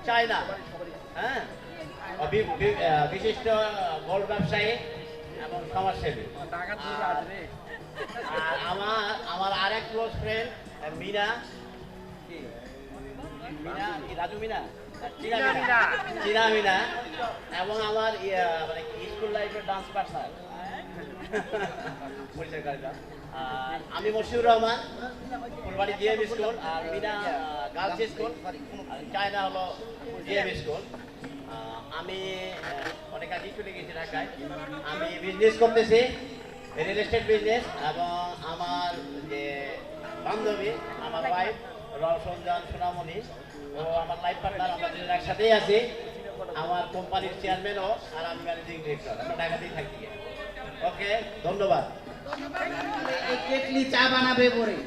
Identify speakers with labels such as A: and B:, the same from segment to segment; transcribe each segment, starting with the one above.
A: China, হ্যাঁ, বিশিষ্ট gold ব্যবসায়ী এবং সমাজসেবী। আর আমার আরেক ক্লোজ ফ্রেন্ড মিনা, মিনা কি রাজু মিনা, চীনা মিনা, এবং আমার মানে স্কুল লাইফের ডান্স পার্টনার পরিচয় করে দাও। আমি মশিউর রহমান, ফুলবাড়ি জিএম স্কুল, আর মিনা গার্লস স্কুল, চায়না হলো জিএম স্কুল। আমি অনেক আগে চলে গেছি ঢাকায়। আমি বিজনেস করতেছি, রিয়েল এস্টেট বিজনেস, এবং আমার যে বান্ধবী, আমার ওয়াইফ রসঞ্জন সোনামণি, ও আমার লাইফ পার্টনার, আমরা দুজন একসাথেই আছি। আমার কোম্পানির চেয়ারম্যানও, আর আমি ম্যানেজিং ডিরেক্টর, আমরা ঢাকাতেই থাকি। ওকে, ধন্যবাদ।
B: কেটলি চা বানাবে পরে,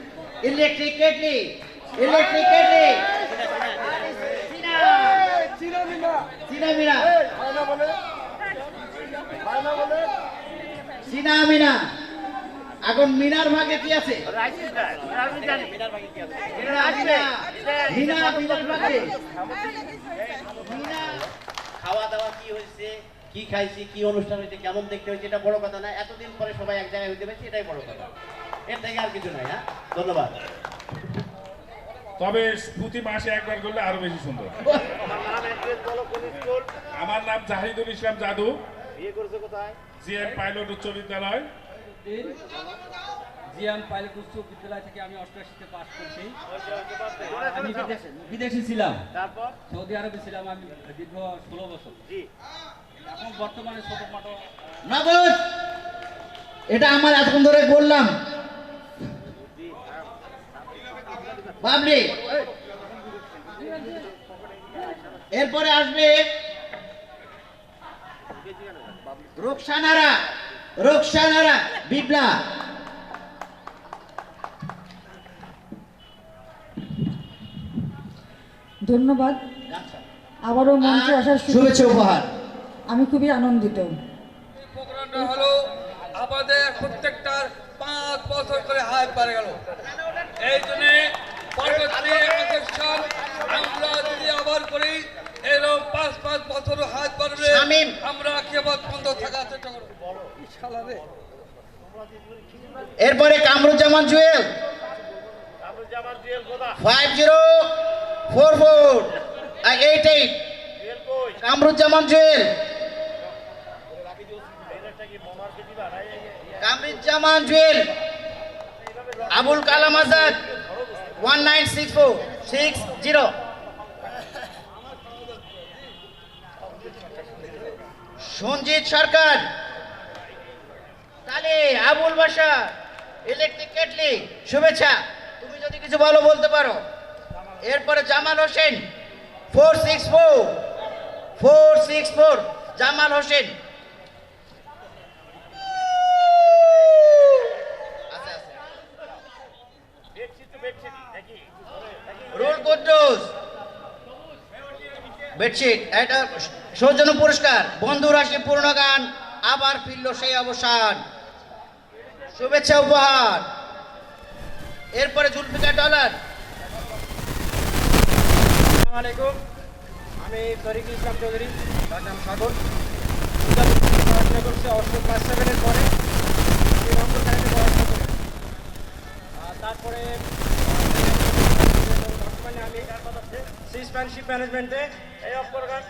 B: ইলেকট্রিক কেটলি, ইলেকট্রিক কেটলি, চীনা মিনা, চীনা মিনা। এখন মিনার ভাগে কি আছে?
A: খাওয়া দাওয়া কি হয়েছে, কি খাইছি, কি অনুষ্ঠান হয়েছে, কেমন দেখতে হয়েছে, এটা বড় কথা না। এতদিন পরে সবাই এক জায়গায় হইতে পারছি, এটাই বড় কথা। এর থেকে আর কিছু নাই। হ্যাঁ, ধন্যবাদ।
C: তবে প্রতি মাসে একবার করলে আরো বেশি সুন্দর। আমার নাম জাহিদুল ইসলাম জাদু,
A: বিয়ে করছে কোথায়?
C: জিএম পাইলট উচ্চ বিদ্যালয়।
D: জিএম পাইলট উচ্চ বিদ্যালয় থেকে আমি 88-তে পাস করছি। আমি বিদেশে ছিলাম,
A: তারপর
D: সৌদি আরবে ছিলাম আমি দীর্ঘ 16 বছর। এখন বর্তমানে ছোটখাটো
B: নগদ। এটা আমার এতক্ষণ ধরে বললাম বাবলি। এরপরে আসবে রোকসানারা, রোকসানারা বিপ্লা।
E: ধন্যবাদ। আবারও মঞ্চে আসার
B: শুভেচ্ছা উপহার।
E: আমি খুবই আনন্দিত।
F: প্রোগ্রামটা হলো আমাদের প্রত্যেকটার 5 বছর করে হাত পারে গেল। এই জন্য পরবর্তী অনুষ্ঠান আমরা যদি আবার করি, এরকম 5 বছর হাত পারবে, আমরা কেবল বন্ধ থাকার চেষ্টা করবো।
B: এরপরে কামরুজ্জামান জুয়েল 504488। কামরুজ্জামান জুয়েল, কামরুজ্জামান জুয়েল, আবুল কালাম আজাদ 196460। সঞ্জিত সরকার, তাহলে আবুল বাসা, ইলেকট্রিক কেটলি, শুভেচ্ছা। তুমি যদি কিছু ভালো বলতে পারো। এরপরে জামাল হোসেন 464 জামাল হোসেন। রুল কুদ্দুস বেডশিট। এটা সৌজন্য পুরস্কার। বন্ধু রাশি পূর্ণ গান, আবার ফিরল সেই অবসান, শুভেচ্ছা উপহার। এরপরে জুলফিকার ডলার।
G: আসসালামু আলাইকুম, আমি তরিকুল ইসলাম চৌধুরী, তার নাম সাগর। পড়াশোনা করছি অষ্টম ক্লাস 7-এর পরে রংপুর কলেজে পড়াশোনা করি। তারপরে বর্তমানে আমি সিস্প্যানশিপ ম্যানেজমেন্টে এই অপরগান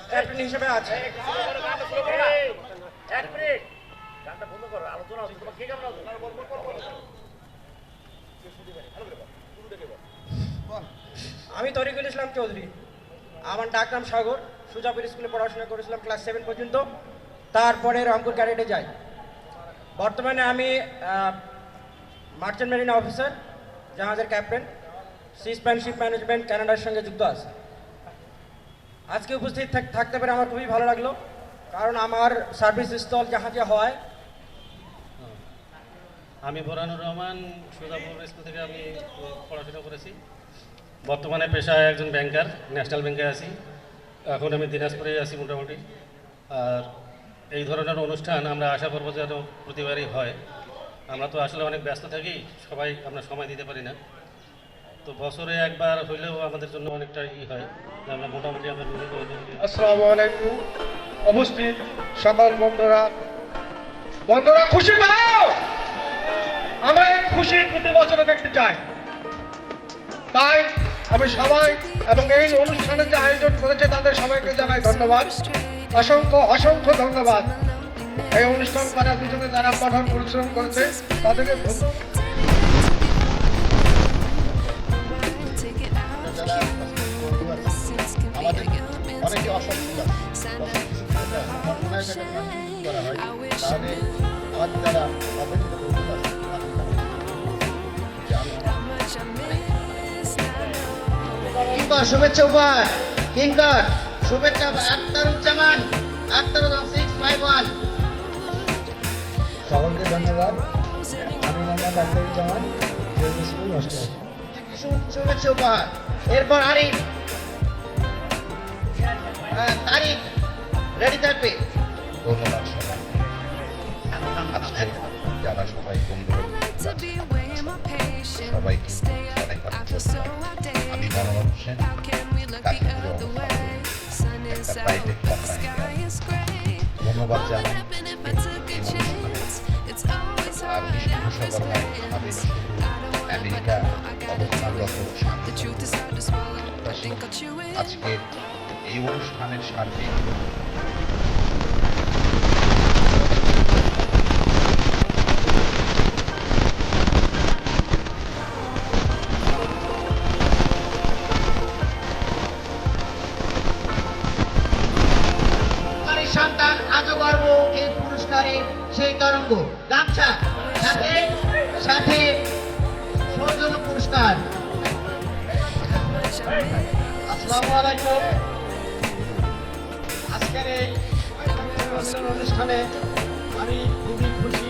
G: ক্যাপ্টেন হিসেবে আছি। আমি তরিকুল ইসলাম চৌধুরী, আমার ডাক নাম সাগর। সুজাপুর স্কুলে পড়াশোনা করেছিলাম ক্লাস 7 পর্যন্ত, তারপরে রংপুর ক্যাডেটে যাই। বর্তমানে আমি মার্চেন্ট মেরিন অফিসার, জাহাজের ক্যাপ্টেন, সিস্প্যানশিপ ম্যানেজমেন্ট কানাডার সঙ্গে যুক্ত আছে। আজকে উপস্থিত থাকতে পেরে আমার খুবই ভালো লাগলো, কারণ আমার সার্ভিস স্থল জাহাজে হয়।
H: আমি বোরানুর রহমান, সুজাপুর স্কুল থেকে আমি পড়াশোনা করেছি। বর্তমানে পেশায় একজন ব্যাংকার, ন্যাশনাল ব্যাংকে আছি। এখন আমি দিনাজপুরে আছি মোটামুটি। আর এই ধরনের অনুষ্ঠান আমরা আশা করবো যেন প্রতিবারই হয়। আমরা তো আসলে অনেক ব্যস্ত থাকি, সবাই আমরা সময় দিতে পারি না। তো বছরে একবার হইলেও আমাদের জন্য অনেকটা হয় যে আমরা মোটামুটি আমরা
I: আসসালামু আলাইকুম। উপস্থিত সকল বন্ধুরা খুশি পাও, আমি খুশি প্রতি বছরে দেখতে চাই। তাই আমি সবাই এবং এই অনুষ্ঠানে যে আয়োজন করেছে তাদের সবাইকে জানাই ধন্যবাদ, অসংখ্য ধন্যবাদ। এই অনুষ্ঠান করার পিছনে যারা কঠোর পরিশ্রম করেছে তাদেরকে
B: আমাদের অনেকে অসুবিধা করা হয়, তাহলে আমাদের যারা অবৈধ বন্ধু আছে কিংকর শুভেচ্ছা উপহার, কিংকর শুভেচ্ছা আখতারুজ্জামান 651।
I: সকলকে ধন্যবাদ। আমি মোহাম্মদ আখতারুজ্জামান, স্কুল হোস্টেল।
B: শুভেচ্ছা উপহার। এরপর আরিফ, তারিখ রেডি থাকবে।
J: ধন্যবাদ সবাই। আজকে যারা সবাই বন্ধু সবাইকে অনেক আমি মনোরম হোসেন, একটা প্রাইভেট ধন্যবাদ জানাই আর বিশ্বকর্মায় আমি আমেরিকা অবস্থানরত আজকে এই অনুষ্ঠানের সার্বিক
B: সন্তান আজও গর্ব এই পুরস্কারে সেই তরঙ্গ গামছা সাথে সাথে সৌজন্য পুরস্কার। আসসালামু আলাইকুম। আজকের এই অনুষ্ঠানে আমি খুবই খুশি।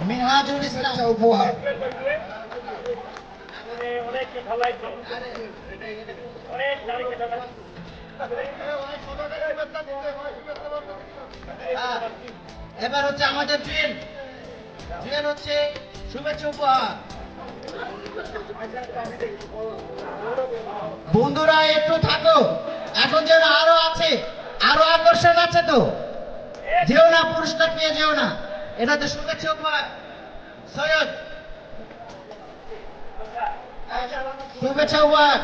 B: মিনহাজুল ইসলাম উপহার। এবার হচ্ছে আমাদের ট্রেন হচ্ছে শুভেচ্ছা উপহার। বন্ধুরা একটু থাকো, এখন যেন আরো আছে, আরো আকর্ষণ আছে, তো যেও না, পুরস্কার পেয়ে যেও না। এটা তো শুভেচ্ছা উপহার। সৈয়দ শুভেচ্ছা উপহার।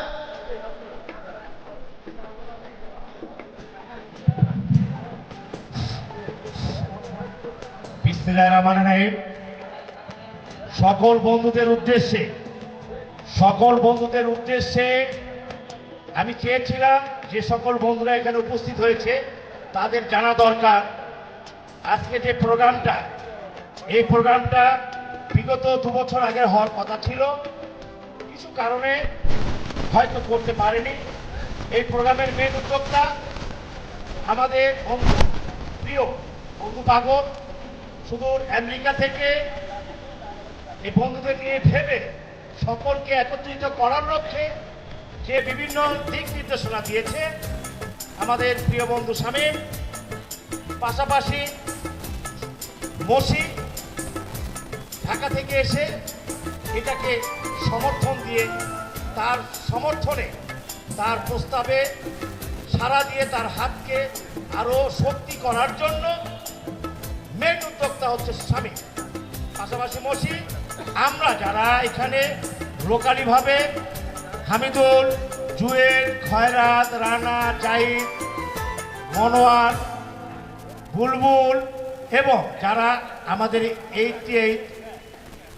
I: বিসমিল্লাহির রহমানির রহিম। সকল বন্ধুদের উদ্দেশ্যে আমি চেয়েছিলাম যে সকল বন্ধুরা এখানে উপস্থিত হয়েছে তাদের জানা দরকার আজকে যে প্রোগ্রামটা, এই প্রোগ্রামটা বিগত 2 বছর আগে হওয়ার কথা ছিল, কিছু কারণে হয়তো করতে পারেনি। এই প্রোগ্রামের মেন উদ্যোক্তা আমাদের বন্ধু, প্রিয় বন্ধু পাগল, সুদূর আমেরিকা থেকে এই বন্ধুদের নিয়ে ভেবে সকলকে একত্রিত করার লক্ষ্যে যে বিভিন্ন দিক নির্দেশনা দিয়েছে আমাদের প্রিয় বন্ধু শামীম, পাশাপাশি মসি ঢাকা থেকে এসে এটাকে সমর্থন দিয়ে তার সমর্থনে, তার প্রস্তাবে সাড়া দিয়ে তার হাতকে আরো শক্তি করার জন্য মেন উদ্যোক্তা হচ্ছে শামীম, পাশাপাশি মসি। আমরা যারা এখানে লোকালিভাবে হামিদুল, জুয়েল, খয়রাত, রানা, জাহিদ, মনোয়ার, বুলবুল এবং যারা আমাদের 88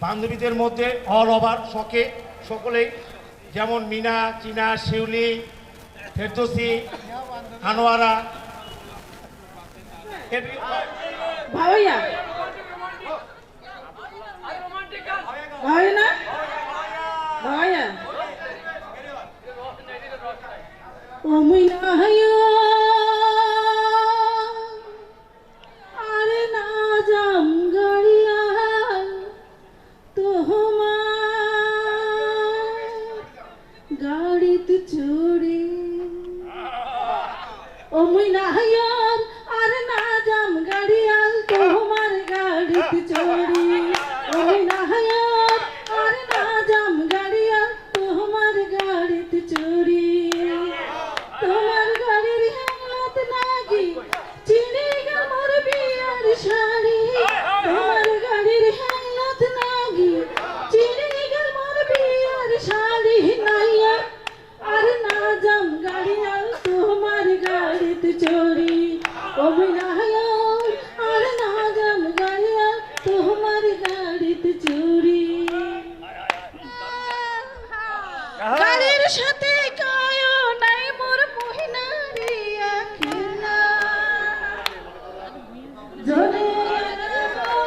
I: বান্ধবীদের মধ্যে অল ওভার সকলেই, যেমন মিনা, চিনা, শিউলি, ফেরদৌসি, আনোয়ারা,
E: ভাইয়া ভাই না ভাইয়া ও মুইনা হায়া আরে না জাম গাড়িয়া তোমার গাড়িতে চড়ে ও মুইনা হায়া আরে না জাম গাড়িয়া তোমার গাড়িতে চড়ি ও মুইনা হায়া আরে না জাম গাড়িয়া তোমার গাড়িতে চড়ি তোমার গাড়ির হেমত নাকি চিনি গামর বিয়ার শাড়ি তোমার গাড়ির হেমত নাকি চিনি গামর বিয়ার শাড়ি নাইয়া আর না জাম গাড়িয়া তোমার গাড়িতে চড়ি অভিনয় আর না জাম গাড়িয়া তোমার গাড়িতে চড়ি গাড়ির সাথে